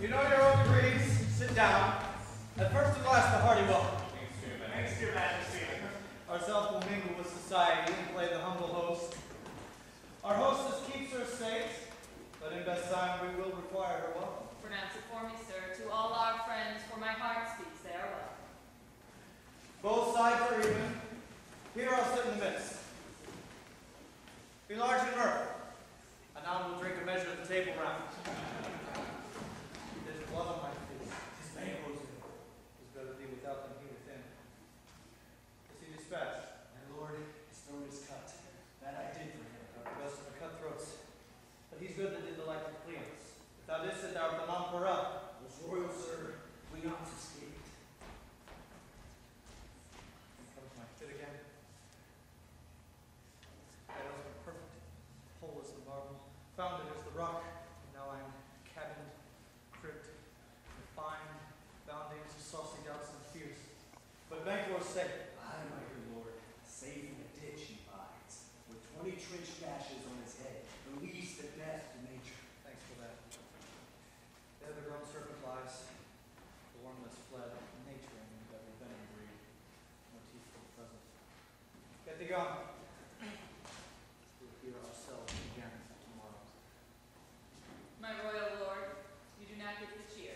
You know your own degrees. Sit down. At first and last, a hearty welcome. Thanks to your majesty. Ourselves will mingle with society and play the humble host. Our hostess keeps her estate, but in best time we will require her welcome. Pronounce it for me, sir. To all our friends, for my heart speaks, they are welcome. Both sides are even. Here I'll sit in the midst. Be large in mirth. And now we'll drink a measure of the table round. There's blood on my face. His banquet is better be without than he within. Is he dispatched? My lord, his throat is cut. That I did for him. Best of the cutthroats. But he's good that did the like to flee us. If thou didst sit thou at the non-perel. Most royal sir, we not escaped. Here comes my fit again. That was perfect. Whole as the marble. Founded as the rock. And now I'm cabined, cribbed, refined, bounding to saucy doubts and fears. But Banquo's sake. Aye, my good lord, safe in a ditch he bides, with 20 trench gashes on his head, the least at best to nature. Thanks for that. There the grown serpent lies, the worm that's fled, nature in every venom breed, motif for the present. Get thee gone. We'll hear ourselves again tomorrow. My royal lord, you do not get the cheer.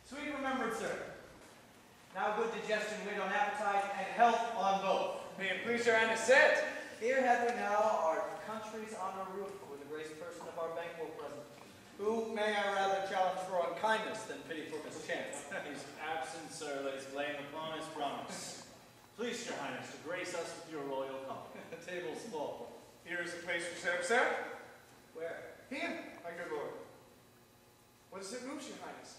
Sweet remembered, sir. Now good digestion, wait on appetite, and health on both. May it please your highness sit. Here have we now our country's honor roof with the grace person of our banquet present, who may I rather challenge for unkindness than pity for mischance. His absence, sir, lays blame upon his promise. Please, your highness, to grace us with your royal company. The table's full. Here is the place for set up, sir. Where? Here, my good lord. What does it move, your highness?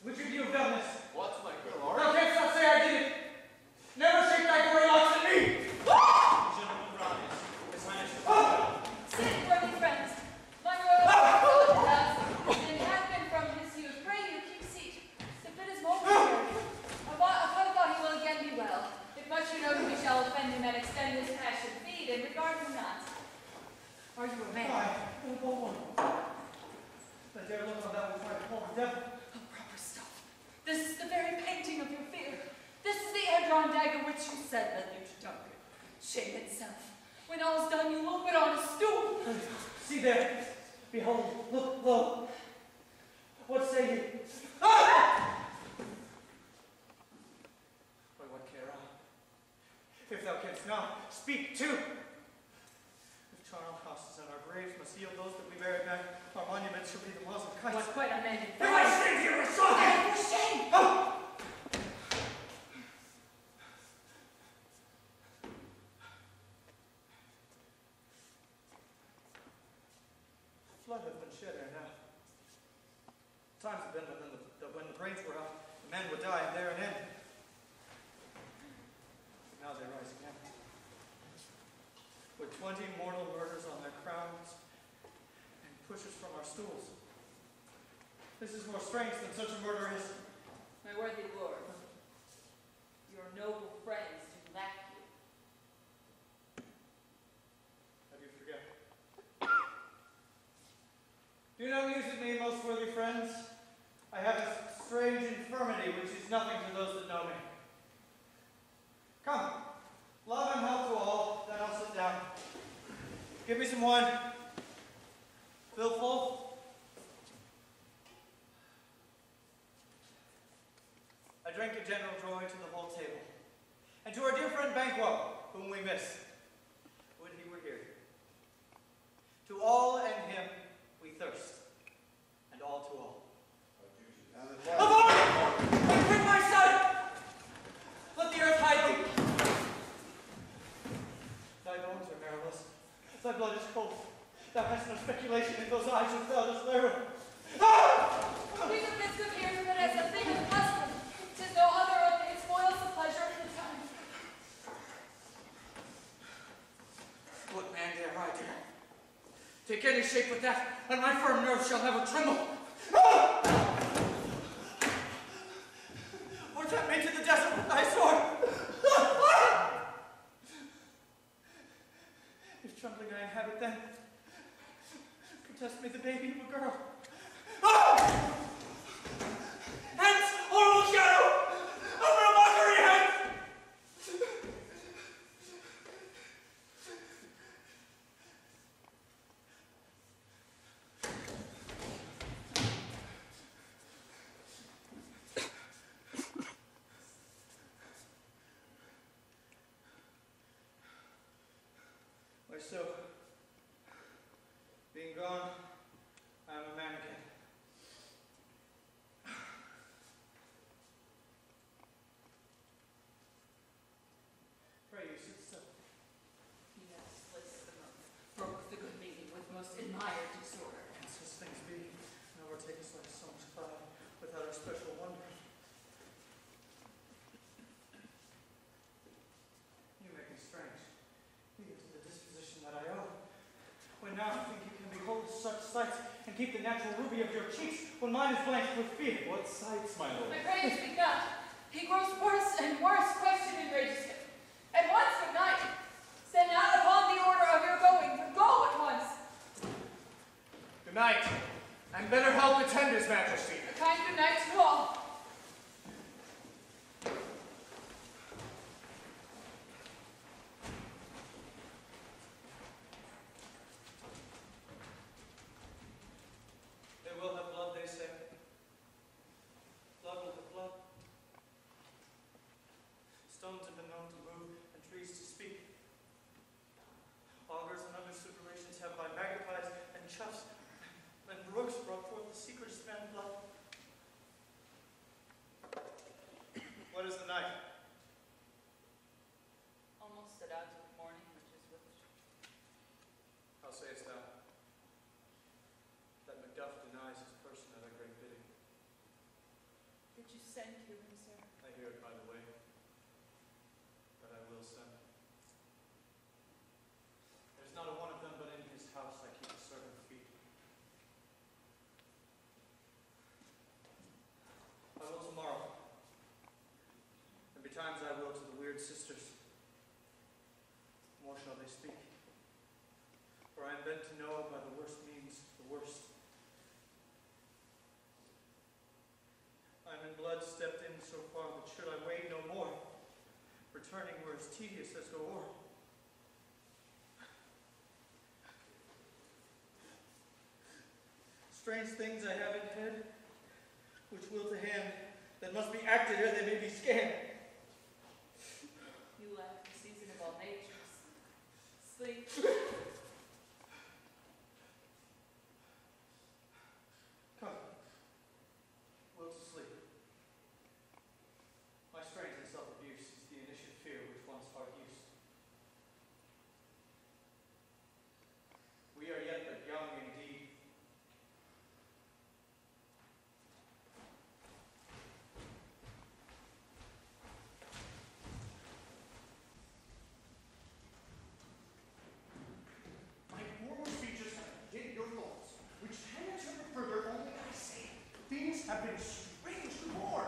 Which of you have done this? What, my good lord? Thou canst not say I did it. Never shake thy gory locks at me. Gentlemen, rise. His highness will Sit, worthy friends. My royal lord has, and has been from his youth. Pray you, keep seat. The fit is momentary. Upon thought he will again be well. If much you know we shall offend him and extend his passion, feed and regard him not. Are you a man? Why? Oh, bold one. I dare look on that which might call the devil. Oh, proper stuff. This is the very painting of your fear. This is the hand-drawn dagger which you said led you to Duncan. Shame itself. When all is done, you will put on a stool. See there. Behold. Look, lo. What say you? Ah! Why, what care I? If thou canst not, speak too. If charnel houses and our graves must yield those that we bury back, our monuments shall be the walls of kites. What's quite unmended. If I stand here with shocking! For shame! Oh! Blood hath been shed ere now. Times have been when the brains were out, the men would die, and there an end. Now they rise again. With 20 mortal murders on their crowns, and push us from our stools. This is more strange than such a murder is. My worthy lord, your noble friends do lack you. How do you forget? Do not muse at me, most worthy friends. I have a strange infirmity which is nothing to those that know me. Come, love and health to all, then I'll sit down. Give me some wine. Fill full. I drink a general joy to the whole table. And to our dear friend Banquo, whom we miss. Would he were here. To all and him we thirst, and all to all. Avaunt! I quit my son! Let the earth hide thee! Thy bones are marrowless. Thy blood is cold. Thou hast no speculation in those eyes which thou dost narrow. Ah! We took this good here but as a thing of custom. 'Tis no other only it spoils the pleasure of the time. What man dare I dare? Take any shape with that, and my firm nerves shall never tremble. Ah! Or tempt me to the desert with thy sword. Ah! If trembling I inhabit then, protest me the the baby of a girl. Ah! Hence, horrible shadow! Over a mockery, hence! Why so? Being gone, I am a man again. Pray you, sit still. Yes, let's broke the good lady with most admired disorder. Hence as things be, and overtake us like so much cloud, without our special wonder. You make me strange, even to the disposition that I owe. When now I think you can behold such sights, and keep the natural ruby of your cheeks, when mine is blanched with fear. What sights, my lord? I pray you speak not. He grows worse and worse, question enrages him. At once, good night. Send out upon the order of your going, but go at once. Good night, and better help attend his majesty. A kind good night to all. They will have blood, they say. Blood will have blood. Stones have been known to move, and trees to speak. Augurs and other superations have by magpies and choughs and brooks brought forth the secret of man's blood. What is the night? Almost set out with morning, which is with it. How sayest thou? That Macduff denies his person at a great bidding. Did you send to him, sir? I hear it by the way, but I will send. There's not a one of them, but in his house I keep a servant feet. I will tomorrow, and betimes I will to the weird sisters. More shall they speak, for I am bent to know by the worst means the worst. I am in blood stepped in so far that should I wade no more, returning were as tedious as go o'er. Strange things I have in head, which will to hand, that must be acted ere they may be scanned. You lack the season of all natures. Sleep. Come, will to sleep. My strains and self-abuse is the initiate fear which once heart used. We are yet but young indeed. My former speeches have hid your thoughts, which tend to further only I say. Things have been strangely born.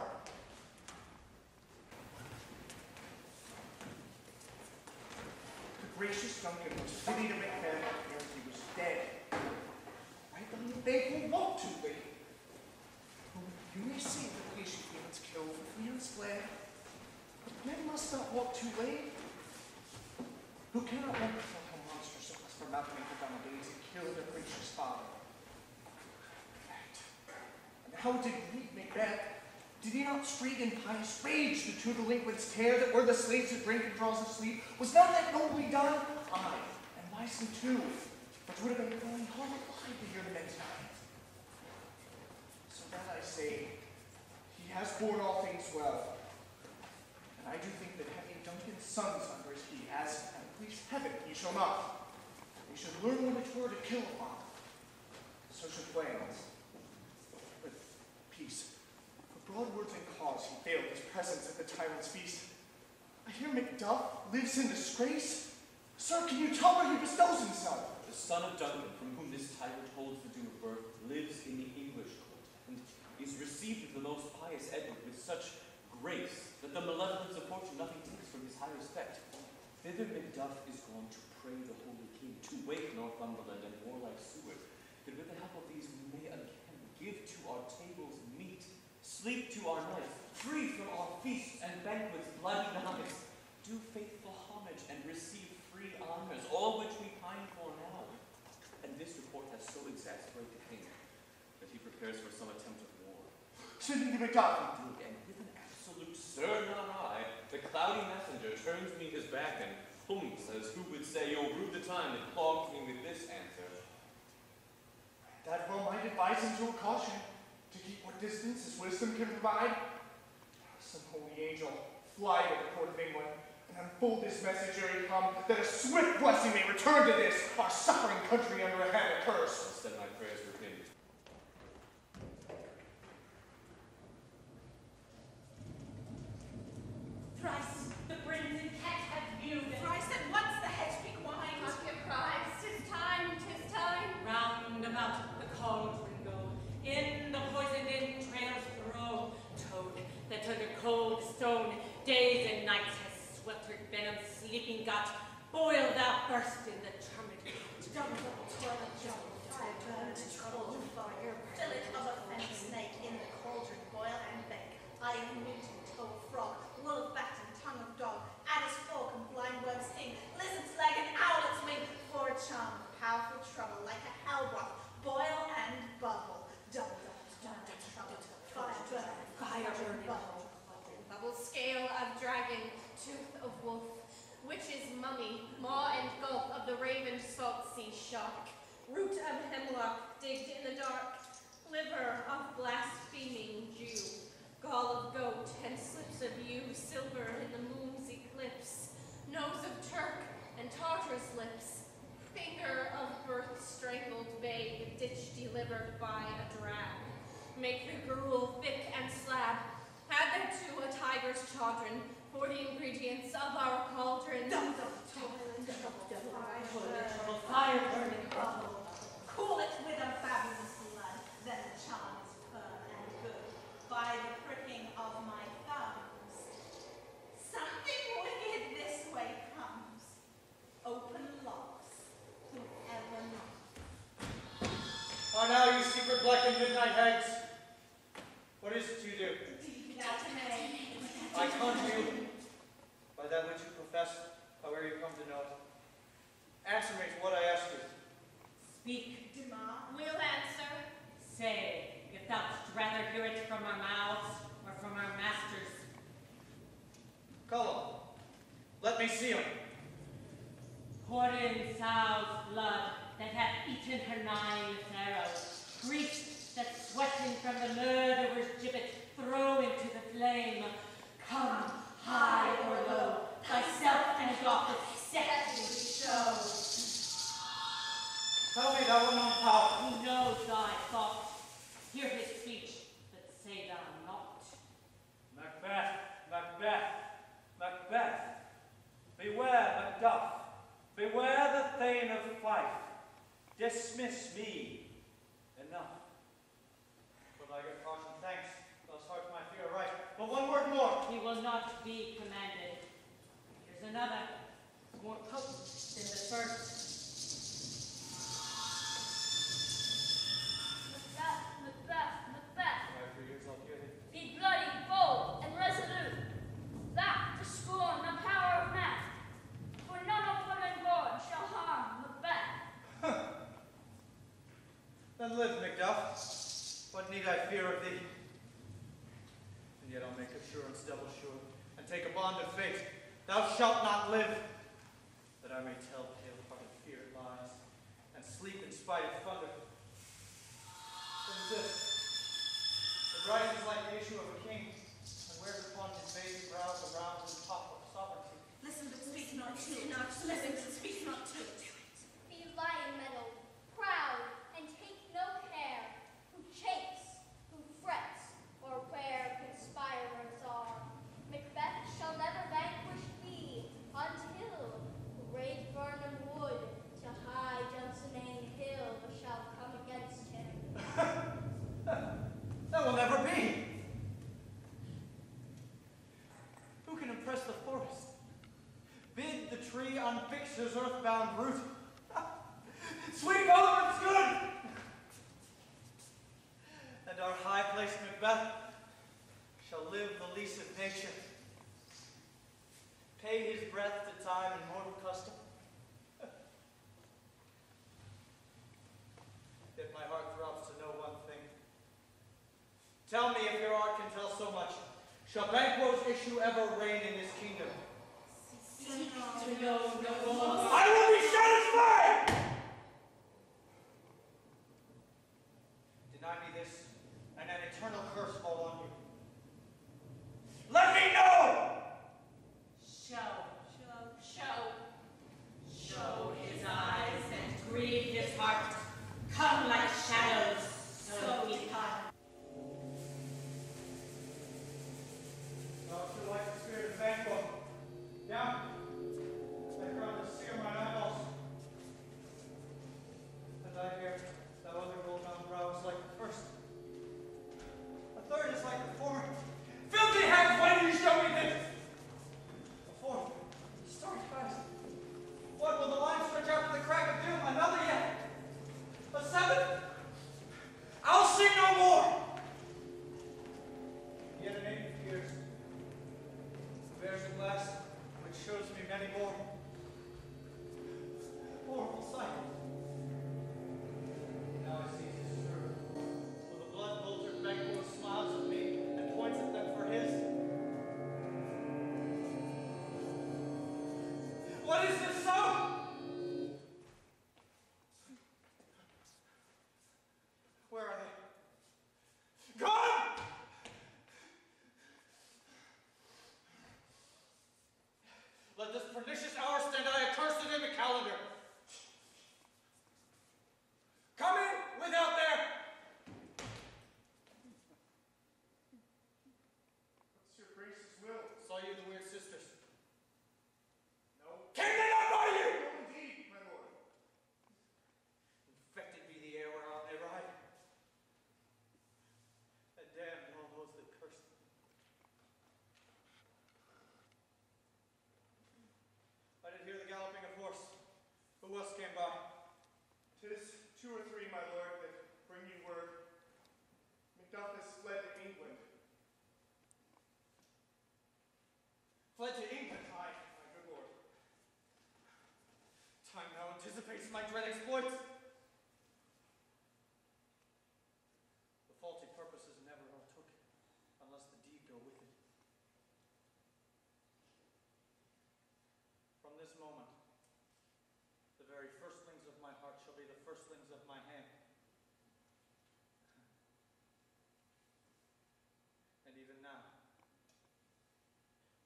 The gracious Duncan was fitting to Macbeth ere he was dead. Right on the banquet walked too late. You may say that patient humans kill for fear's fled, but men must not walk too late. Who cannot wonder how monstrous it was for Malcolm and Grandel to kill their gracious father? And how did Macbeth? Did he not streak in pious rage the two delinquents tear that were the slaves who drink and draws of sleep? Was not that nobly done? Aye, and wisely too. But would have been only horrible to hear the men's die. So that I say, he has borne all things well. And I do think that having Duncan's sons under his key, as at least heaven he shall not, he should learn what it were to kill upon. So should Wales. But peace. For broad words and cause he failed his presence at the tyrant's feast. I hear Macduff lives in disgrace. Sir, can you tell where he bestows himself? The son of Duncan, from whom this tyrant holds the due of birth, lives in the English court, and is received with the most pious Edward with such grace that the malevolence of fortune nothing takes from his high respect. Thither Macduff is gone to pray the holy king, to wake Northumberland and warlike Seward, that with the help of these we may again give to our tables meat, sleep to our nights, free from our feasts and banquets bloody knives, do faithful homage and receive free honors, all which we pine for now. And this report has so exasperated the king that he prepares for some attempt of war. Send me to Macduff. And with an absolute "Sir, not I," the cloudy messenger turns me his back and humps, as who would say, "You'll rue the time that clogged me with this answer." That well might advise him to a caution, to keep what distance his wisdom can provide. Some holy angel, fly to the court of England, and unfold this message ere he come, that a swift blessing may return to this, our suffering country under a hand of curse. Instead, my prayers with him. Thrice the crimson cat hath viewed. Thrice at once the hedge-pig wine. Not give prize, 'tis time, 'tis time. Round about the cauldron go, in the poisoned entrails throw. Toad that under cold stone days and nights has swept her venom sleeping gut, boiled out burst in the charmed Double toilet double fire burn to cauldron fire. Till it of a fence snake in the cauldron boil and bake. Iron newt and toad frog, wolf bat and tongue of dog, adder's fork and blind worm's sting, lizard's leg and owlet's wing, for a charm of powerful trouble like a hell broth, boil and bubble. Double trouble, fire burn, bubble. Bubble scale of dragon, tooth of wolf, witch's mummy, maw and gulp of the raven salt sea shark, root of hemlock digged in the dark, liver of blaspheming Jew, gall of goat and slips of yew, silver in the moon's eclipse, nose of Turk and Tartar's lips, finger of birth strangled babe, ditch delivered by a drag. Make the gruel thick and slab, add thereto a tiger's chaudron, for the ingredients of our cauldron. Double fire burning bubble. Cool it with a fabulous blood, then the charm is firm and good. By the pricking of my thumbs, something wicked this way comes. Open locks, whoever knocks. How now, you secret black and midnight hags? What is it you do? I conjure you, by that which you profess, however you come to know it. Answer me to what I ask you. Speak. Demand. We'll answer. Say, if thou'dst rather hear it from our mouths or from our masters. Call him. Let me see him. Pour in sow's blood that hath eaten her 9 arrows. Priest that sweating from the murderer's gibbet throw into the flame. Come, high or low, thyself and goddess set to show. Tell me thou unknown power. Who knows thy thought? Hear his speech, but say thou not. Macbeth, Macbeth, Macbeth. Beware, Macduff. Beware the Thane of Fife. Dismiss me. Enough. But I give caution thanks. Thus heart my fear right. But one word more. He will not be commanded. Here's another, more potent than the first. Macbeth, Macbeth, Macbeth. After years I'll hear thee. Be bloody, bold, and resolute. That to scorn the power of man. For none of women born shall harm Macbeth. Then live, Macduff. What need I fear of thee? And yet I'll make assurance double sure, and take a bond of fate. Thou shalt not live, that I may tell pale-hearted fear lies, and sleep in spite of thunder. What is this? It rises like the issue of a king, and wears upon his baby brow the round and top of sovereignty. Listen but speak not to it. Listen but speak not to it. Be lion-mettled, proud, and take no care, who chase, who frets, or where conspirers are. Macbeth shall never vanquish thee, until great Birnam Wood to high Dunsinane Hill shall come against him. That will never be. Who can impress the forest? Bid the tree unfix his earthbound root. Sweet Godwin's good! laced Macbeth shall live the lease of nature, pay his breath to time and mortal custom. Yet my heart throbs to know one thing. Tell me if your art can tell so much. Shall Banquo's issue ever reign in this kingdom? I will be satisfied! Deny me this, and an eternal curse fall on you. Let me know! Show his eyes and grieve his heart. Come like shadows, so he come. Thou should like the spirit of Banquo. Down. That ground to sear mine eyeballs. And thy hair, thou other gold-bound brow is like the first. A third is like the former. Filthy hands, why do you show me this? A fourth, stark eyes. What will the line stretch out to the crack of doom? Another yet. A seventh? I'll see no more. Yet an eighth appears. Bears a glass which shows me many more. Horrible sight. Now I see his true. For the blood-vultured Banquo smiles at me and points at them for his. What is this so? Where are they? Gone! Let this pernicious hour stand I accursed in the calendar. Come in without there! What's your grace's will? Saw you the weird sisters. No. Came they not by you? No, indeed, my lord. Infected be the air whereon they ride. And damned all those that curse them. I did hear the galloping of horse. Who else came by? 'Tis 2 or 3, my lord, that bring you word. Macduff has fled to England. Fled to England. Aye, my good lord. Time now anticipates my dread exploits. The faulty purposes never overtook, unless the deed go with it. From this moment, the very firstlings of my heart shall be the firstlings of my hand. And even now,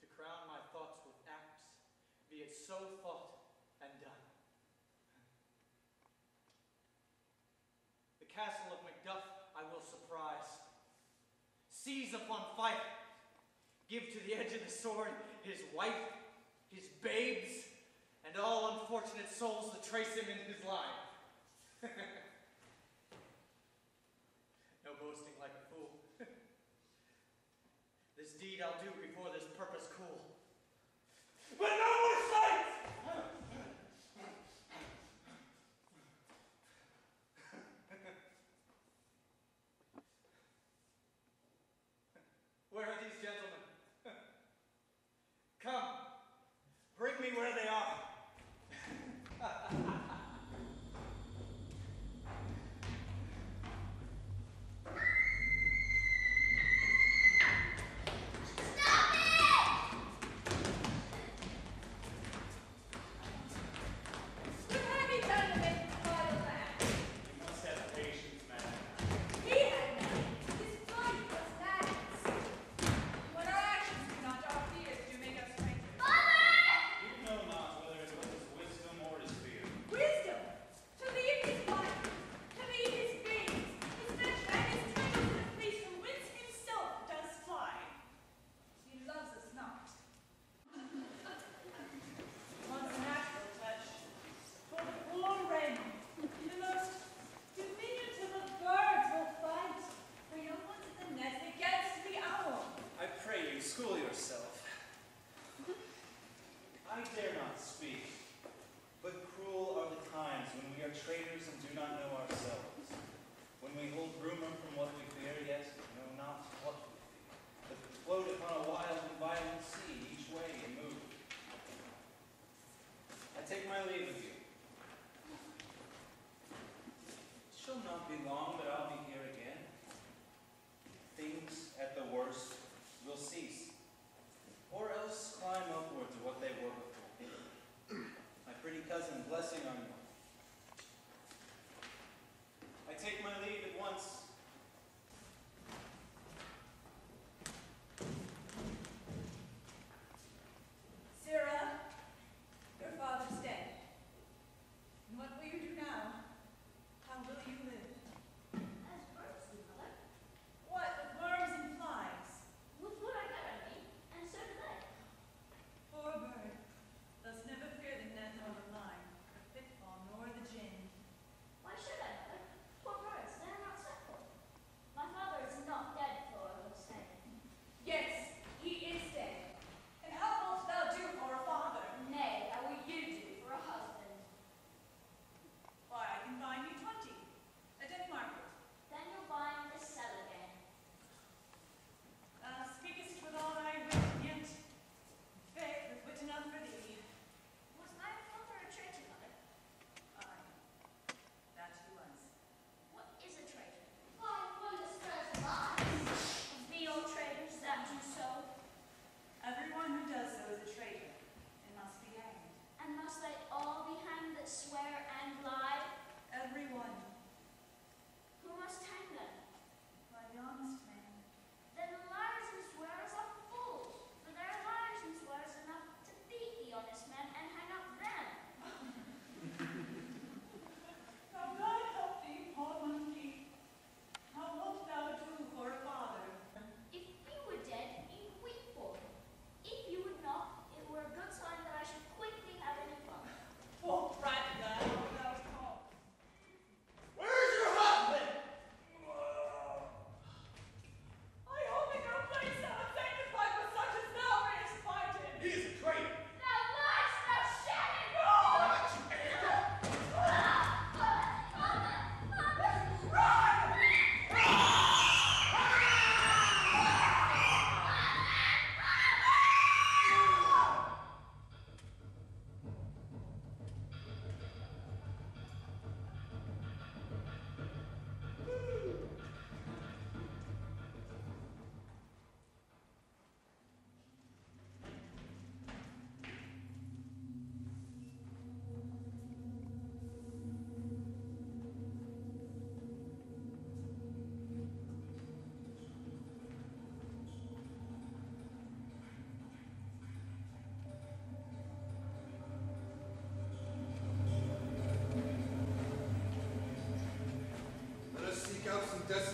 to crown my thoughts with acts, be it so thought and done. The castle of Macduff I will surprise, seize upon fight, give to the edge of the sword his wife, his babes, and all unfortunate souls that trace him in his line. No boasting like a fool. This deed I'll do before this purpose cool. But no more sight! Where are these gentlemen? Come, bring me where they are. Stop it!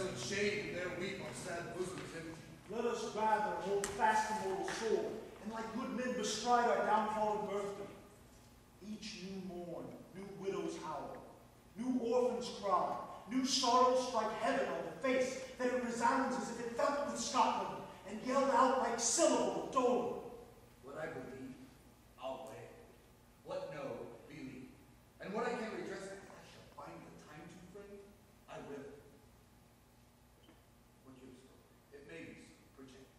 desolate shade, there weep our sad bosoms empty. Let us rather hold fast the mortal sword, and like good men bestride our downfallen birthday. Each new morn, new widows howl, new orphans cry, new sorrows strike heaven on the face, that it resounds as if it felt with Scotland, and yelled out like syllable of dole. What I believe, I'll weigh. What no, believe. And what I can redress, if I shall find the time to frame, I will. What you spoke, it may be so, perchance.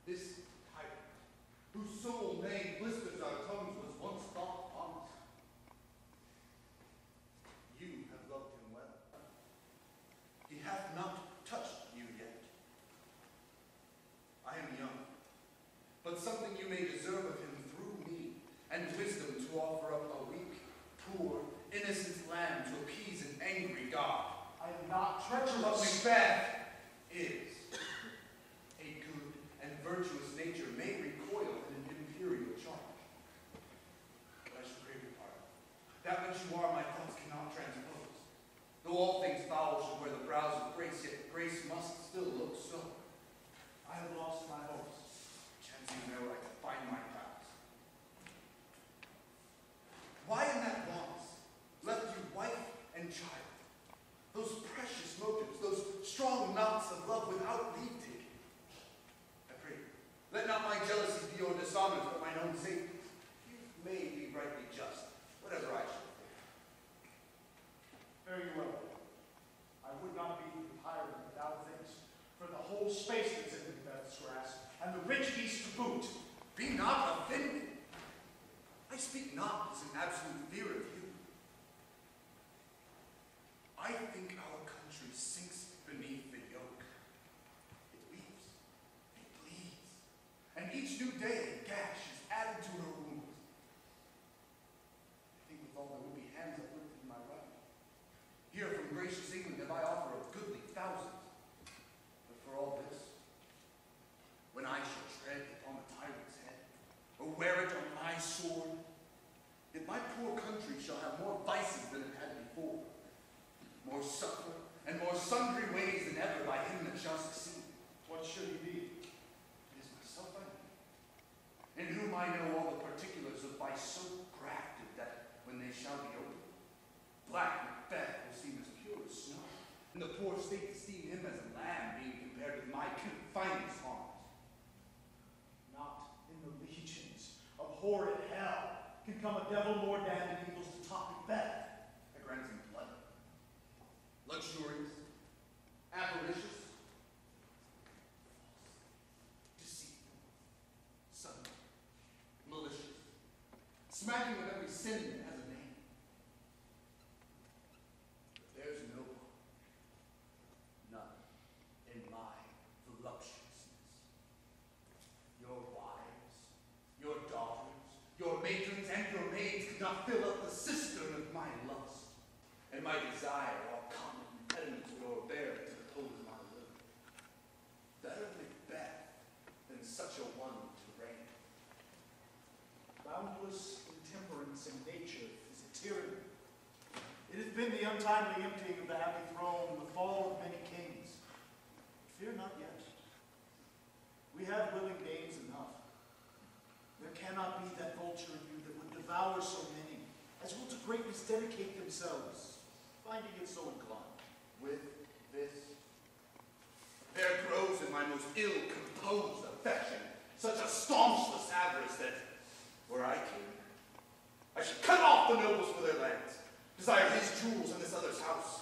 This tyrant, whose soul name blisters our tongues, was once thought honest. You have loved him well. He hath not touched you yet. I am young, but something you may deserve of him through me, and wisdom to offer up a weak, poor, innocent lamb to appease an angry God. I am not treacherous. But Macbeth is. A good and virtuous nature may recoil at an imperial charge. But I shall crave your pardon. That which you are, my thoughts cannot transpose. Though all things foul should wear the brows of grace, yet grace must still look so. I have lost my hopes. Chancing there I could find my paths. Why in that bonds left you wife and child? Those precious motives, those strong knots of love without leave taking. I pray you, let not my jealousy be your dishonors, but mine own safety. You may be rightly just, whatever I shall think. Very well. I would not be the tyrant without this, for the whole space that's in Macbeth's grasp, and the rich beast to boot. Be not offended. I speak not as an absolute fear of you. I think our country sinks beneath the yoke. It weeps, it bleeds, and each new day a gash is added to her wounds. I think with all there will be hands uplifted in my right. Here from gracious England have I offer of goodly thousands. But for all this, when I shall tread upon the tyrant's head, or wear it on my sword, yet my poor country shall have more vices than it had before, more suffering and more sundry ways than ever by him that shall succeed. What should he be? It is myself I know, in whom I know all the particulars of vice so grafted that when they shall be opened, black Macbeth will seem as pure as snow, and the poor state esteem him as a lamb being compared with my finest arms. Not in the legions of horrid hell can come a devil more damned than evils to top Macbeth. I grant him blood, luxurious, avaricious, deceitful, sudden, malicious, smacking of every sin that has a name. But there's no one, none, in my voluptuousness. Your wives, your daughters, your matrons, and your maids could not fill up the cistern of my lust, and my desire all common impediments would o'erbear to the pole of my will. Better Macbeth than such a one to reign. Boundless intemperance in nature is a tyranny. It has been the untimely emptying of the happy throne and the fall of many kings. Fear not yet. We have willing dames enough. There cannot be that vulture in you that would devour so many, as will to greatness dedicate themselves, finding it so inclined. With this, there grows in my most ill-composed affection such a staunchless avarice that, were I king, I should cut off the nobles for their lands, desire his jewels in this other's house,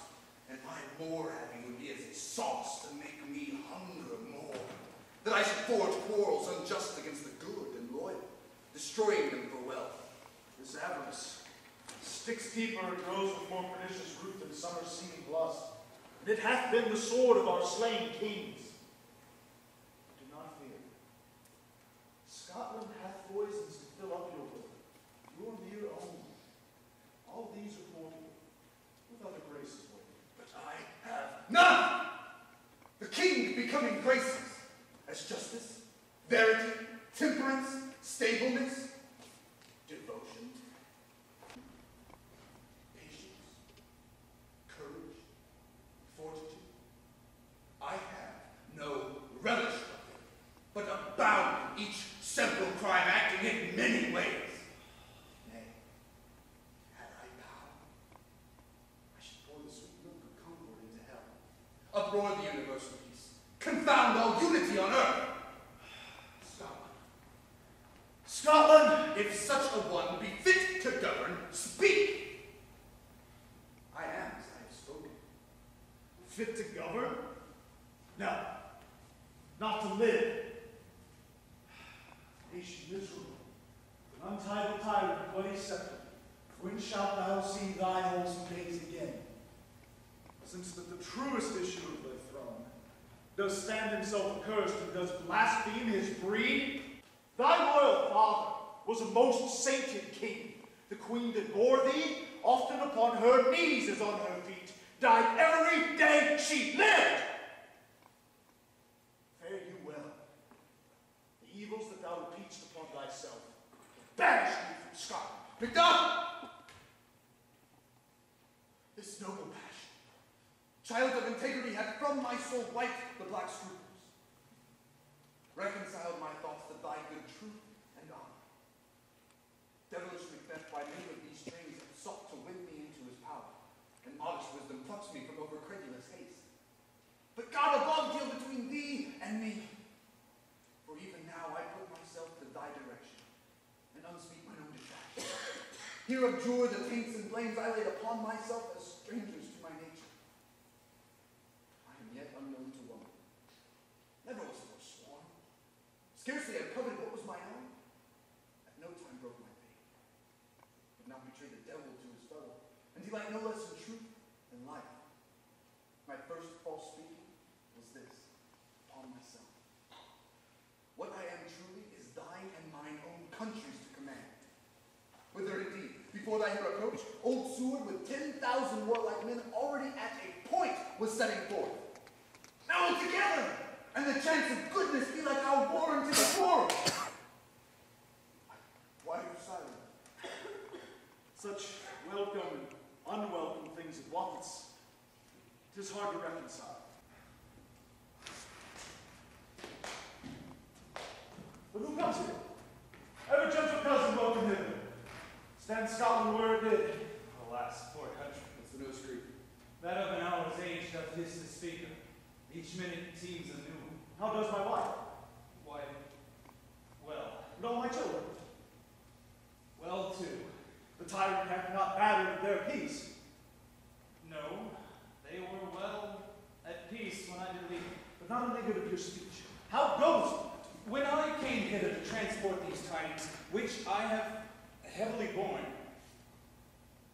and my more having would be as a sauce to make me hunger more, that I should forge quarrels unjust against the good and loyal, destroying them for wealth. This avarice sticks deeper and grows with more pernicious root than summer's seeming lust. And it hath been the sword of our slain kings. Do not fear. Scotland hath poisons to fill up your will, your mere own. All these are mortal, with other graces for you. But I have none! The king becoming graces, as justice, verity, temperance, stableness, devotion, patience, Uproar the universal peace. Confound all unity on earth. Scotland, if such a one be fit to govern, speak. I am as I have spoken. Fit to govern? No, not to live. Nation Israel, an untitled tyrant, bloody scepter, when shalt thou see thy wholesome days again? Since that the truest issue of thy throne does stand himself accursed and does blaspheme his breed, thy royal father was a most sainted king. The queen that bore thee, often upon her knees as on her feet, died every day she lived. Fare you well. The evils that thou repeatest upon thyself, banish me from Scotland. Macduff! This noble passion, child of integrity, hath from my soul wiped the black scruples, reconciled my thoughts to thy good truth and honor. Devilish Macbeth by means of these strings hath sought to win me into his power, and modest wisdom plucks me from over credulous haste. But God above deal between thee and me, for even now I put myself to thy direction, and unspeak mine own detraction. Here abjure the taints and blames I laid upon myself as strangers to my nature. I am yet unknown to woman. Never was forsworn. Scarcely have coveted what was my own. At no time broke my faith. But now betray the devil to his fellow, and delight no less in truth than life. My first false speaking was this, upon myself. What I am truly is thine and mine own countries to command. Whither indeed, before thy here approach, old Seward with 10,000 warlike men already at a point was setting forth. Now together, and the chance of goodness be like our war into the quarrel. Why are you silent? Such welcome and unwelcome things at once. It is hard to reconcile. But who comes here? Ever gentle cousin, welcome hither. Stand Scotland where it did. Alas, poor country. What's the news, Greek? That of an hour's age doth hiss to speak of. Each minute seems anew. How does my wife? Why, well. And all my children? Well, too. The tyrant hath not battered their peace. No, they were well at peace when I did leave. But not a niggard of your speech. How goes it? When I came hither to transport these tidings, which I have heavily borne,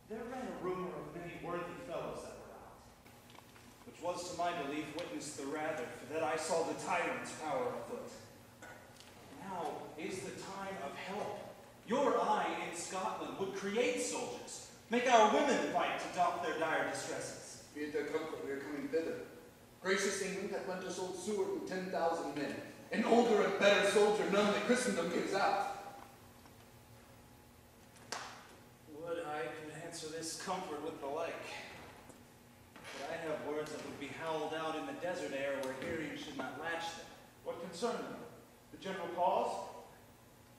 there ran a rumor of many worthy fellows that were out, which was to my belief witnessed the rather, for that I saw the tyrant's power afoot. Now is the time of help. Your eye in Scotland would create soldiers, make our women fight to doff their dire distresses. Be it their comfort, we are coming thither. Gracious England hath lent us old Seward with 10,000 men, an older and better soldier none that Christendom gives out. Would I could answer this comfort with the like. But I have words that would be howled out in the desert air where hearing should not latch them. What concern them? The general cause?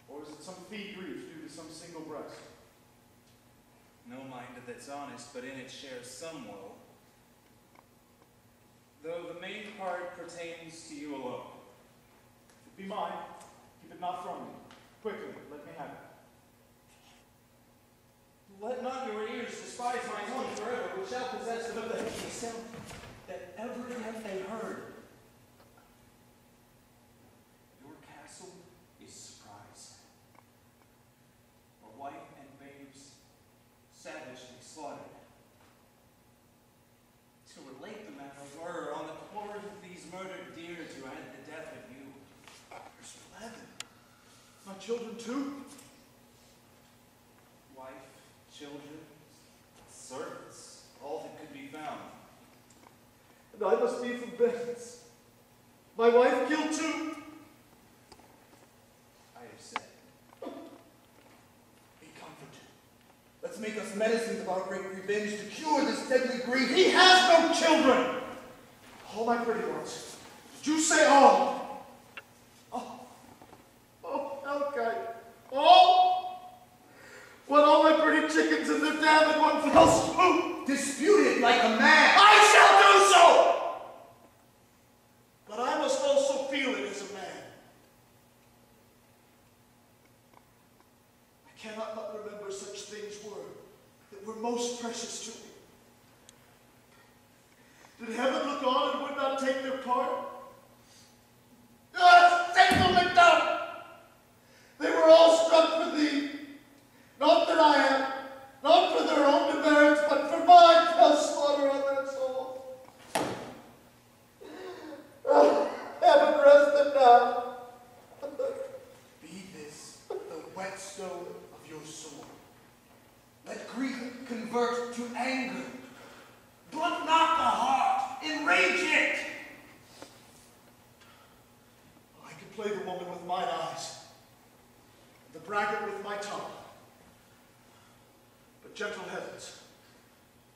Or is it some fee grief due to some single breast? No mind that's honest, but in it shares some woe. Though the main part pertains to you alone. If it be mine, keep it not from me. Quickly, let me have it. Let not your ears despise my tongue forever, which shall possess them of the heavenly sound that ever have they heard. Your castle is surprised. A wife and babes savagely slaughtered. To relate the matter were, on the cord of these murdered deer to add the death of you. There's 11. My children too? Wife, children, servants, all that could be found. And I must be from vengeance. My wife killed too? I have said. Be comforted. Let's make us medicines of our great revenge to cure this deadly grief. He has no children! All my pretty ones. Did you say all? Oh, Elkai. All? What, all my pretty chickens and their dam in one fell swoop? Dispute it like a man! I shall do so! Did heaven look on and would not take their part? Single Macduff! They were all struck for thee. Not that I am, not for their own demerits, but for mine fell slaughter on their souls. Heaven rest them now. Be this the whetstone of your sword. Let grief convert to anger. Blunt not the heart, enrage it. I can play the woman with mine eyes, the braggart with my tongue. But gentle heavens,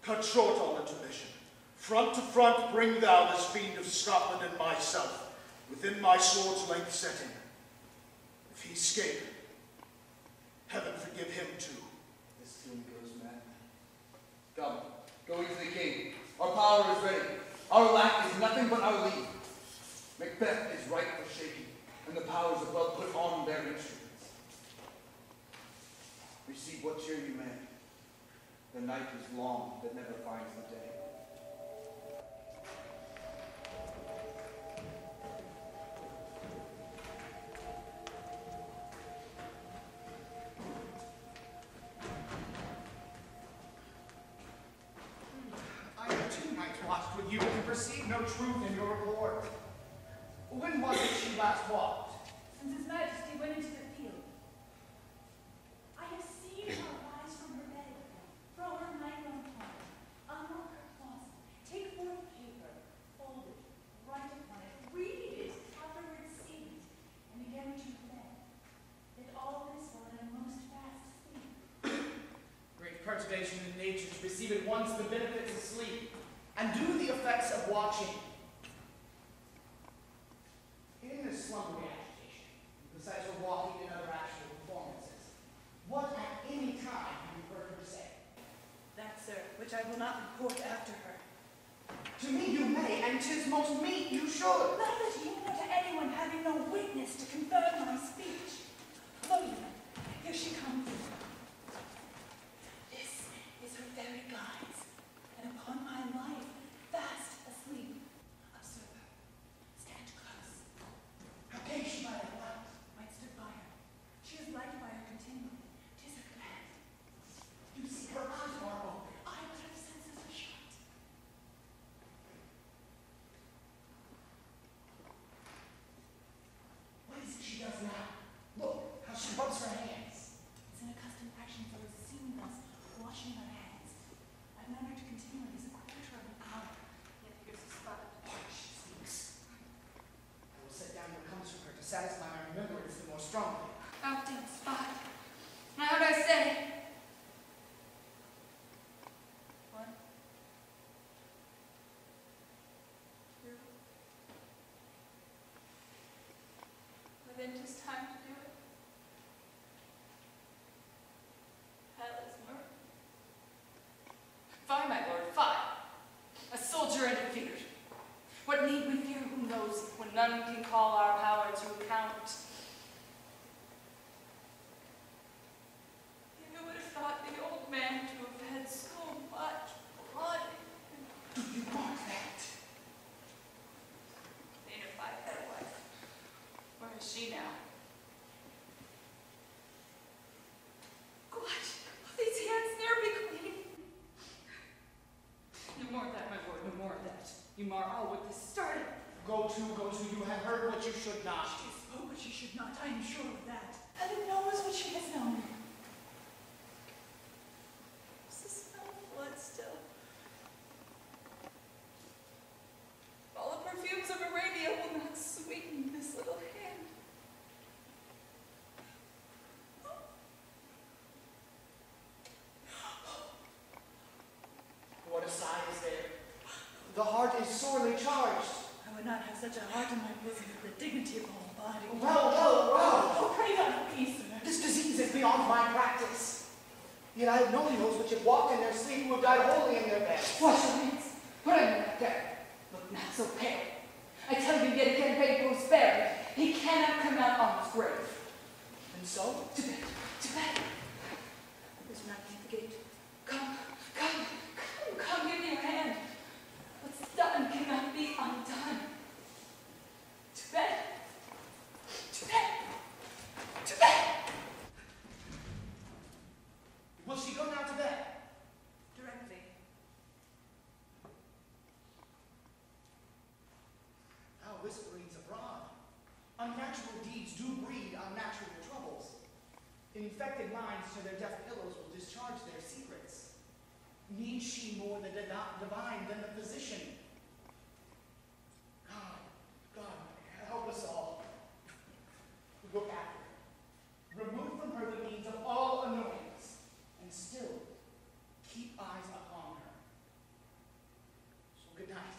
cut short all intermission. Front to front bring thou this fiend of Scotland and myself, within my sword's length setting. If he escape, heaven forgive him too. This tune goes mad. Come, go into the king. Our power is ready. Our lack is nothing but our lead. Macbeth is ripe for shaking, and the powers above put on their instruments. Receive what cheer you may. The night is long that never finds the day. I have 2 nights watched with you and perceive no truth in your report. When was it she last walked? Since His Majesty went into the field. I have seen her rise from her bed, throw her nightgown upon it, unlock her closet, take forth paper, fold it, write upon it, read it, afterwards see it, and again return to bed. Yet all this while in a most fast sleep. Great perturbation in nature to receive at once the benefits of sleep, and do the effects of watching. In this slumbering agitation, besides her walking and other actual performances, what at any time have you heard her say? That, sir, which I will not report after her. To me you may, and 'tis most meet you should. Not that you nor to anyone having no witness to confirm my speech. Lo, here she comes. This is her very guise, and upon my life, fast asleep. Observe her. Stand close. How came she by that light? Might stood by her. She is lighted by her continually. 'Tis her command. You see her eyes are open. I but her senses are shut. What is it she does now? Look, how she rubs her hands. It's an accustomed action for her seen thus, washing her hands. I've known her to continue this a quarter of an hour. Yet here's a spot. She speaks. I will set down what comes from her to satisfy my remembrance the more strongly. Out in the spot. Now what do I say? One. Two. But then 'tis time to do it. Hell is murder. Fie, my lord, fie. A soldier interfered. What need we fear, who knows, when none can call our power to account? You would have thought the old man to have had so much blood. Do you mark that? Dignified that wife. Where is she now? What? These hands ne'er be clean. No more of that, my lord, no more of that. You mar all what this started. Go to, you have heard what you should not. She spoke what she should not, I am sure of that. Heaven knows what she has known. What's the smell of blood still? All the perfumes of Arabia will not sweeten this little hand. What a sigh is there. The heart is sorely charged. I would not have such a heart in my bosom for the dignity of a whole body. Well. Oh, pray not peace, sir. This disease is beyond my practice. Yet I have known those which have walked in their sleep who have died wholly in their beds. Wash your hands. Put him back there. Look not so pale. I tell you yet again, faithful spare. He cannot come out on his grave. And so, To bed. To bed. There's nothing at the gate. Come, give me your hand. What's done? unnatural troubles. Infected minds to their deaf pillows will discharge their secrets. Needs she more the divine than the physician? God, help us all. Look after her. Remove from her the means of all annoyance, and still keep eyes upon her. So good night.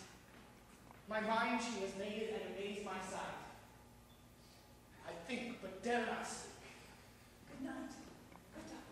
My mind she has made it and amazed my sight. I think but dare not speak. Good night. Good night.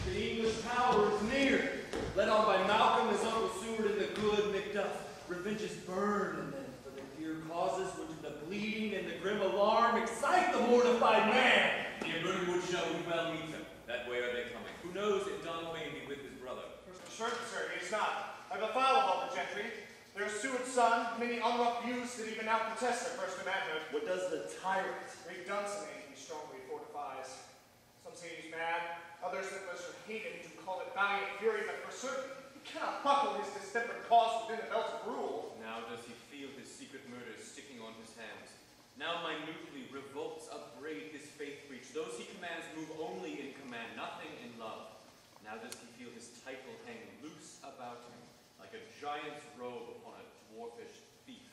The English power is near, led on by Malcolm, his uncle Seward, and the good Macduff. Revenge is burned in them, for their dear causes, which with the bleeding and the grim alarm excite the mortified man. The burning wood shall we well meet them. That way are they coming. Who knows if Don Wayne be with his brother? Sure, sir, he is not. I befoul of all the gentry. There is Seward's son, many unrough youths that even now protest their first to manhood. What does the tyrant? We've done something he strongly fortifies. Some say he's mad, others that was hated to call it valiant fury, but for certain, he cannot buckle his distempered cause within the belt of rule. Now does he feel his secret murders sticking on his hands. Now minutely revolts upbraid his faith breach. Those he commands move only in command, nothing in love. Now does he feel his title hang loose about him, like a giant's robe upon a dwarfish thief.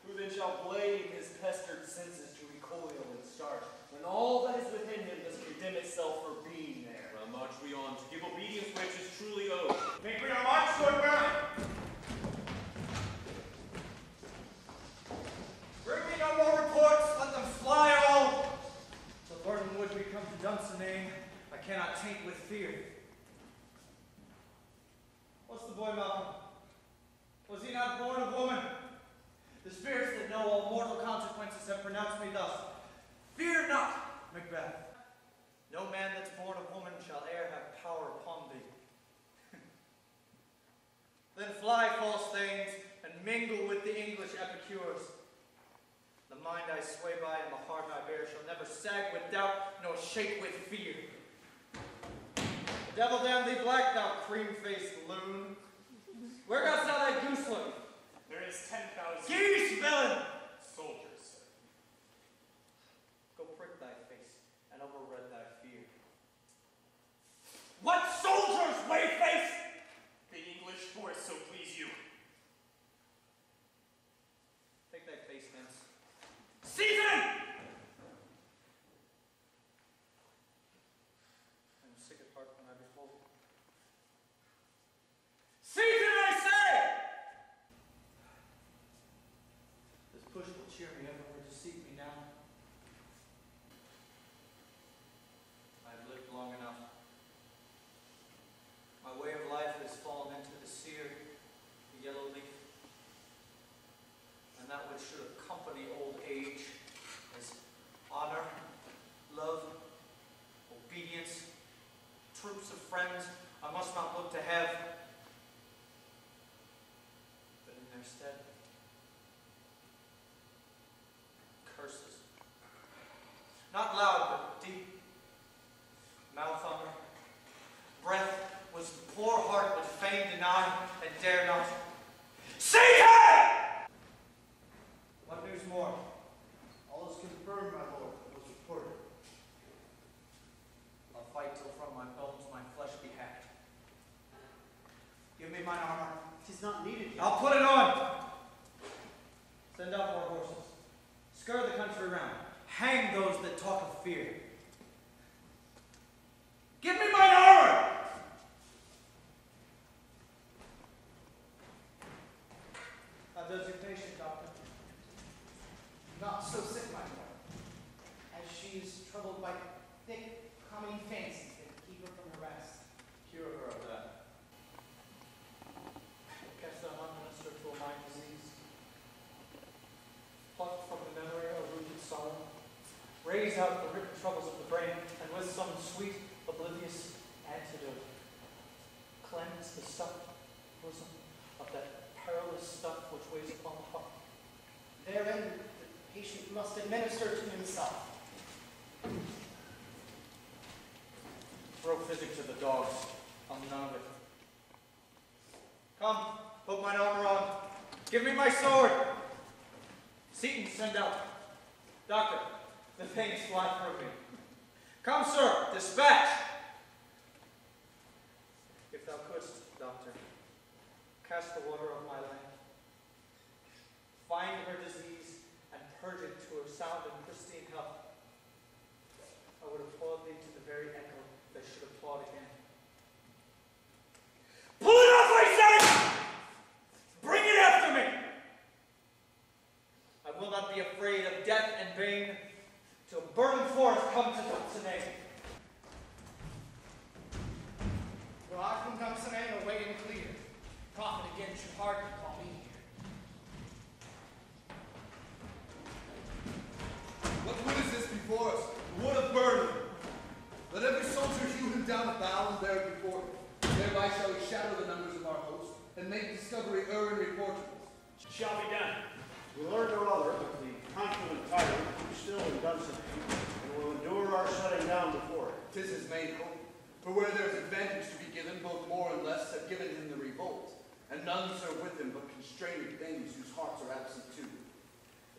Who then shall blame his pestered senses to recoil and start, when all that is within him does condemn itself for being there? Well, march we on, to give obedience which is truly owed. Make we our march, Lord Baron! Bring me no more reports, let them fly all! The burden would become to Dunsinane, I cannot taint with fear. What's the boy, Malcolm? Was he not born of woman? The spirits that know all mortal consequences have pronounced me thus. Fear not, Macbeth. No man that's born of woman shall e'er have power upon thee. Then fly, false things, and mingle with the English epicures. The mind I sway by and the heart I bear shall never sag with doubt, nor shake with fear. The devil damn thee black, thou cream-faced loon. Where gost thou thy goose look? There is 10,000 Geese, villain! soldiers, sir. Go prick thy face, and overread thy fear. What soldiers, wayface? The English force, so please you. Take thy face hence. Seize him! I am sick at heart when I behold it. Seize him, I say! This push will cheer me everywhere to seek me now. I have lived long enough. My way of life has fallen into the sere, the yellow leaf. And that which should accompany old age is honor, love, obedience, troops of friends I must not look to have, but in their stead, curses. Not loud, but deep. Mouth honor, breath was the poor heart would fain deny and dare not. Satan! What news more? All is confirmed, my lord, that was reported. I'll fight till from my bones my flesh be hacked. Give me mine armor. 'Tis not needed yet. I'll put it on! Send out more horses. Scur the country round. Hang those that talk of fear. Give me mine armor! How does your patient, doctor? Not so sick, my lord, as she is troubled by thick, common fancies that keep her from her rest. Cure her of that. Cast thou not minister to a mind disease. Pluck from the memory a rooted sorrow. Raise out the written troubles of the brain, and with some sweet, oblivious antidote, cleanse the stuffed bosom of that perilous stuff which weighs upon the heart. Therein, the patient must administer to himself. Throw physic to the dogs. I'll none of it. Come, put mine armor on. Give me my sword. Seaton, send out. Doctor, the veins fly through me. Come, sir, dispatch. If thou couldst, doctor, cast the water of my land. Find her disease and purge it to a sound and pristine health. I would applaud thee to the very echo that should applaud again. Pull it off, I said! Bring it after me! I will not be afraid of death and vain till burning forest come to Dunsinane. Well, I from Dunsinane away and clear. Prophet again should hardly call me here. What wood is this before us? The wood of burning. Let every soldier hew him down a bough and bear it before him. Thereby shall we shadow the numbers of our host, and make discovery and reportable. Shall be done. We learn no other but the confident tyrant who is still in Dunsinane, and will endure our setting down before it. 'Tis his main hope. For where there is advantage to be given, both more and less have given him the revolt, and none serve with him but constraining things whose hearts are absent too.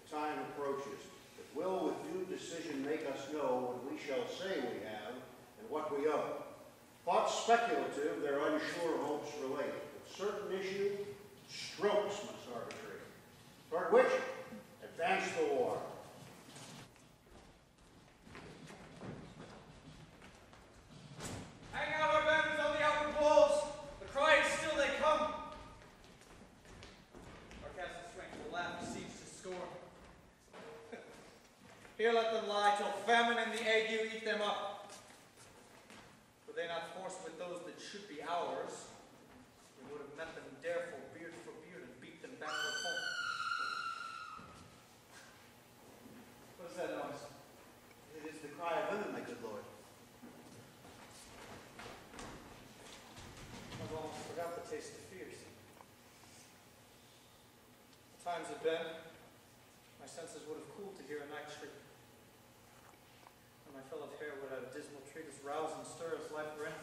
The time approaches that will with due decision make us know what we shall say we have and what we owe. Thoughts speculative, their unsure hopes relate. With certain issue, strokes must arbitrate. Toward which, advance the war. Hang out our banners on the outward walls. The cry is still they come. Our castle strength will laugh besiege to scorn. Here let them lie till famine and the ague eat them up. Were they not forced with those that should be ours, we would have met them dareful, beard for beard, and beat them backward home. What is that noise? It is the cry of women, my good lord. I've almost forgot the taste of fears. The times have been, my senses would have cooled to hear a night shriek. And my fill of hair would have dismal treatise rouse and stir as life were in.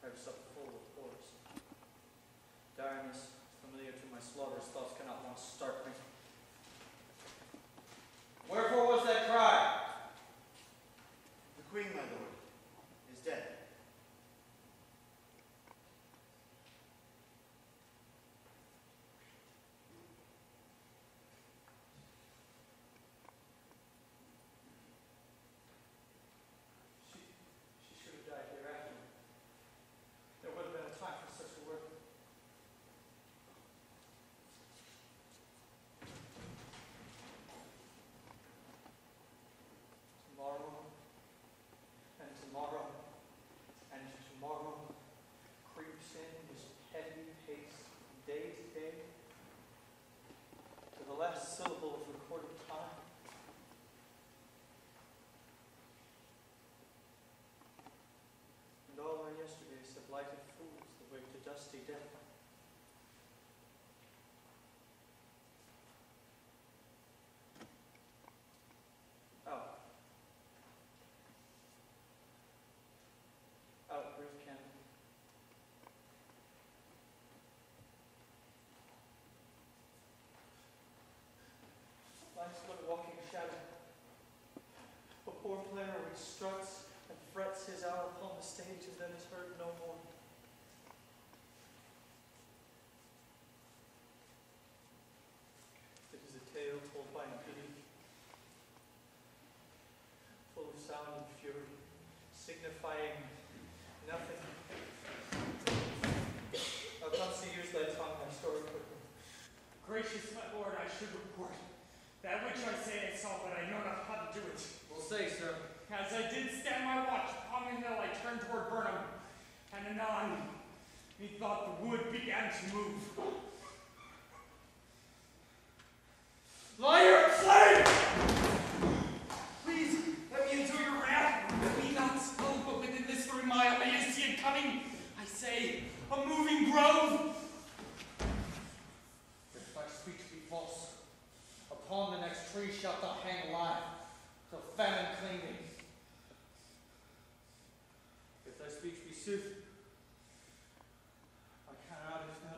I have supped full of horrors. Direness, familiar to my slaughterous thoughts, cannot once start me. Wherefore was that cry? The queen, my lord, is dead. She should have died hereafter. There would have been a time for such a word. Tomorrow, and tomorrow, and tomorrow creeps in with heavy pace, day to day, to the last syllable of recorded time. And all our yesterdays have lighted fools the way to dusty death. Out. Out, brief candle. Life's but a walking shadow. A poor player which struts and frets his hour upon the stage and then is heard no more. It is a tale told by pity, full of sound and fury, signifying nothing. I'll not see use thy tongue, my story quickly. Gracious my lord, I should report that which I say I saw, but I know not how to do it. We'll say, sir. As I did stand my watch upon the hill, I turned toward Burnham, and anon, methought the wood began to move. Liar! Slave! Please, let me endure your wrath. Let me not spoke, but within this 3 mile may you see it coming. I say, a moving grove. If thy speech be false, upon the next tree shalt thou hang alive, till famine claim thee. If thy speech be sooth, I cannot if thou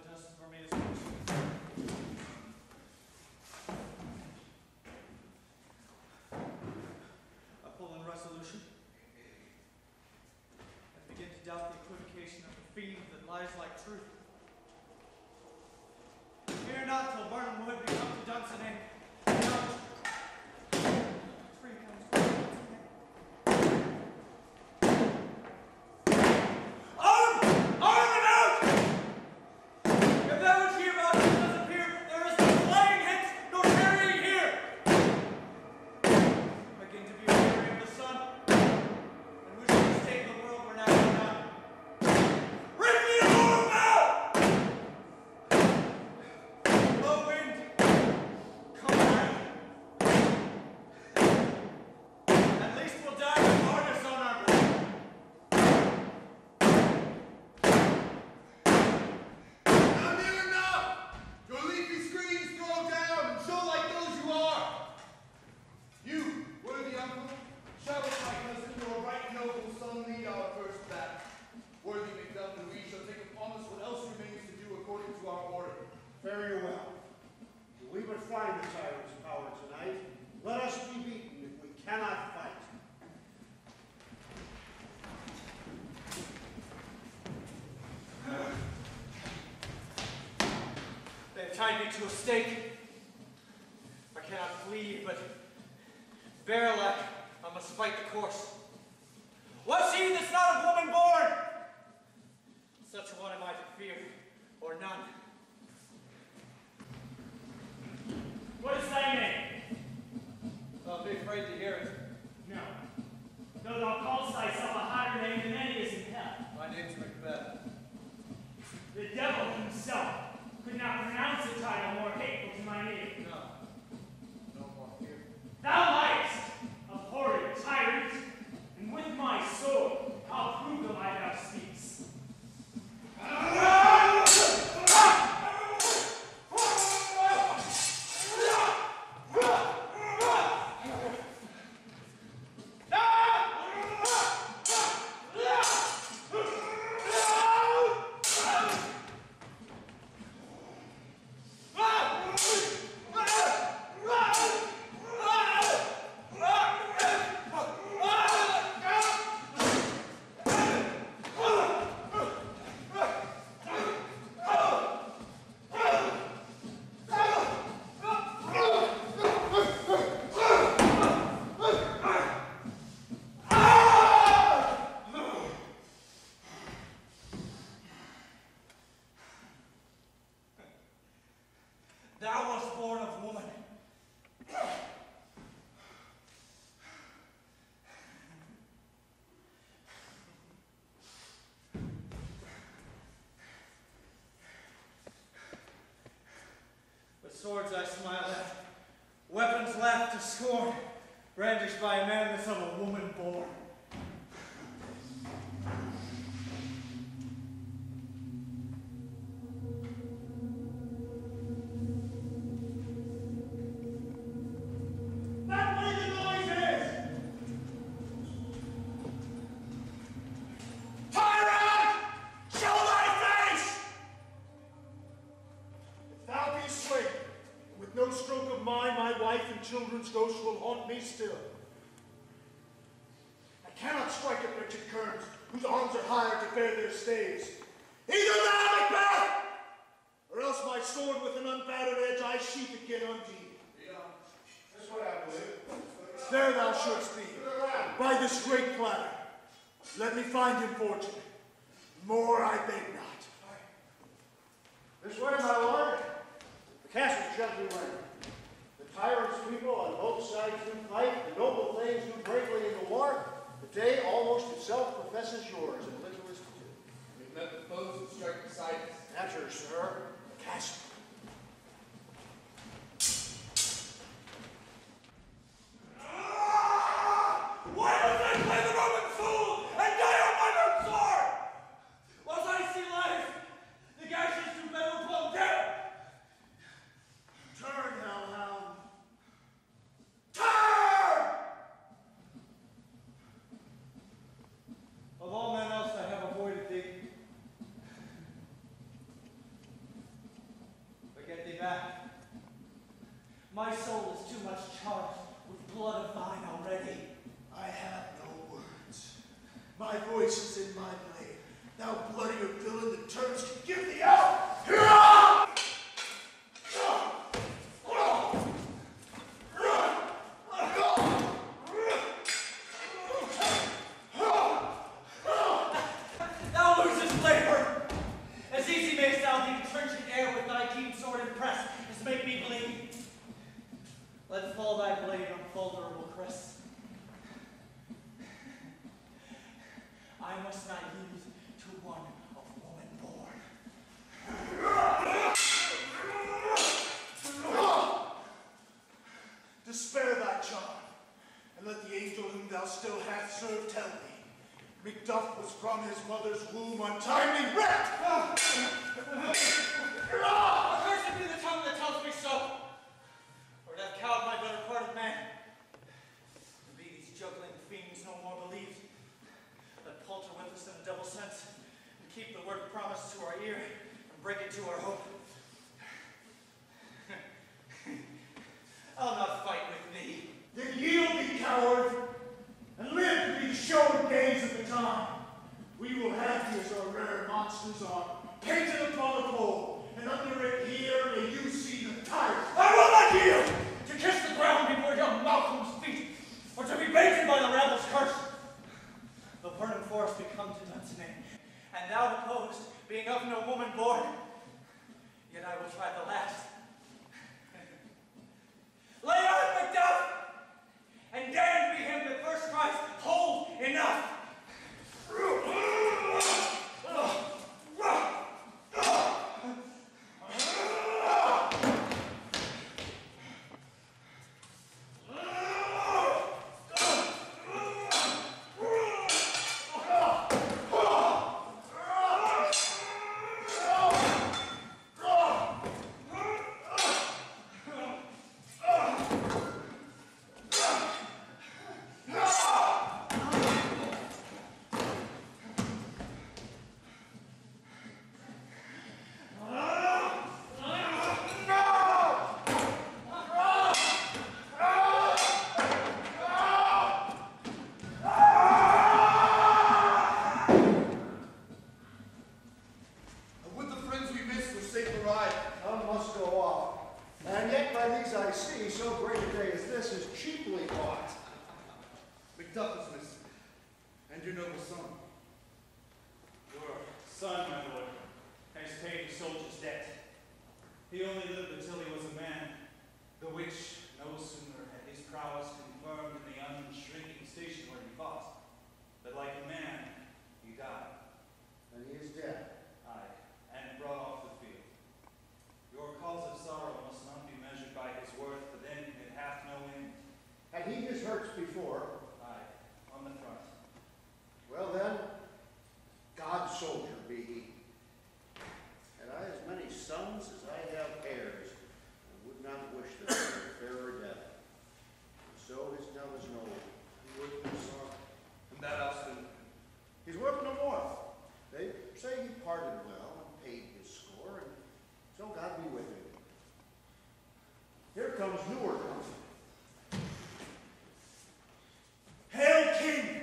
fiend that lies like truth. Fear not till Burnham Wood become to Dunsinane. Tree comes to Dunsinane. Arm! Arm and out! If that which hereabout does appear, there is no flying hence, nor tarrying here. Begin to be weary of the sun, and wish to mistake the world were now undone. Bring me a arm now! Blow wind, come back. At least we'll die with harness on our back. Not near enough! Your leafy screens throw down and show like those you are. You, worthy uncle, shall with my cousin, your right noble son, lead our first battle. Worthy Macduff and we shall take upon us what else remains to do according to our order. Very well. If we but find the tyrant's power tonight, let us be beaten if we cannot fight. They have tied me to a stake. I cannot flee, but Verily, I must fight the course. Was he that's not of woman born? Such a one am I to fear, or none. What is thy name? I'll be afraid to hear it. No. Though thou callest thyself a higher name than any is in hell. My name's Macbeth. The devil himself could not pronounce a title more hateful to my ear. No. No more fear. Thou liest, abhorred tyrant, and with my sword I'll prove the lie thou speaks. Thou wast born of woman. With swords I smile at, weapons laugh to scorn, brandished by a man that's of a woman born. Children's ghost will haunt me still. I cannot strike at wretched kerns, whose arms are hired to bear their staves. Either thou, Macbeth, or else my sword with an unbattered edge I sheath again undeed. That's what I believe. There thou shouldst be, by this great platter. Let me find him fortune. More I beg not. This way, my lord. The castle shall be ready. The tyrant's people on both sides do fight, the noble thanes do bravely in the war. The day almost itself professes yours, and little is to do. We've met the foes who strike beside us. Enter, sir, the castle. Why must I play the Roman fool and die on my own sword? Was I see life, the gashes to better upon death. Turn, hellhound. Turn! Of all men else I have avoided thee. But get thee back. My soul is too much charged with blood of thine already. I have no words. My voice is in my blade. thou bloodier villain that turns to give thee out! Thou losest flavor! As easy mayst thou the trenchant air with thy keen sword and press as make me bleed. Let fall thy blade on vulnerable crest. I must not yield to one of woman born. Despair thy charm, and let the angel whom thou still hast served tell thee, Macduff was from his mother's womb untimely wrecked! Accursed be the tongue that tells me so, or it hath cowed my better part of man. To be these juggling fiends no more believed, that palter with us in a double sense, and keep the word promised to our ear, and break it to our hope. I'll not fight with thee. Then yield thee, coward, and live to be the show and gaze of the time. We will have thee as our rare monsters are, painted upon the pole, and under it here may you see the tyrant. I will not yield to kiss the ground before young Malcolm's feet, or to be baited by the rabble's curse. Though Burnham Forest be come to Dunsinane, and thou deposed, being of no woman born, yet I will try the last. Lay on, Macduff, and damned be him that first cries, hold, enough! Macduff is missing, and your noble son. Your son, my lord, has paid the soldier's debt. He only lived until he was a man, the which no sooner had his prowess confirmed in the unshrinking station where he fought, but like a man, he died. And he is dead. Aye, and brought off the field. Your cause of sorrow must not be measured by his worth, for then it hath no end. Had he his hurts before? Aye, on the front. Well then, God's soldier be he. Had I as many sons as I have heirs, I would not wish them a fairer death. And so his dove is no worth no sorrow. And that Austin, He's worth no more. They say he parted well and paid his score, and so God be with him. Here comes newer company. Hail, King!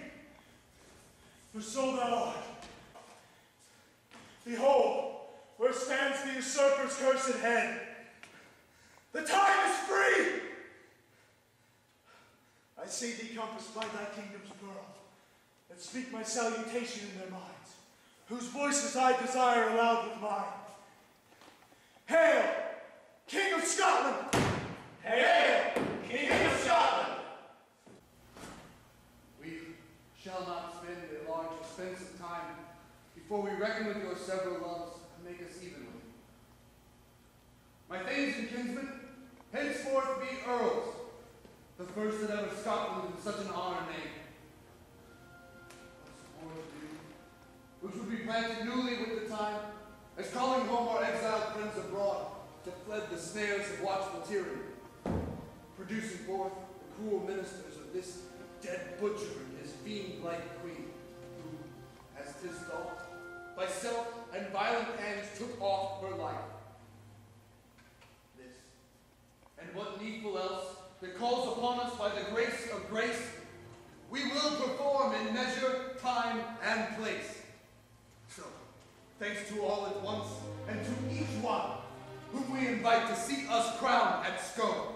For so thou art. Behold, where stands the usurper's cursed head. The time is free! I see thee compassed by thy kingdom's pearl, that speak my salutation in their minds, whose voices I desire aloud with mine. Hail, King of Scotland! hail, King of Scotland! We shall not spend a large expense of time before we reckon with your several loves and make us even with you. My thanes and kinsmen, henceforth be earls, the first that ever Scotland in such an honor named. Which would be planted newly with the time, as calling home our exiled friends abroad to fled the snares of watchful tyranny, producing forth the cruel ministers of this dead butcher and his fiend-like queen, who, as 'tis thought, by self and violent hands took off her life. This, and what needful else, that calls upon us by the grace of grace, we will perform in measure, time, and place. So, to all at once, and to each one whom we invite to see us crowned at Scone.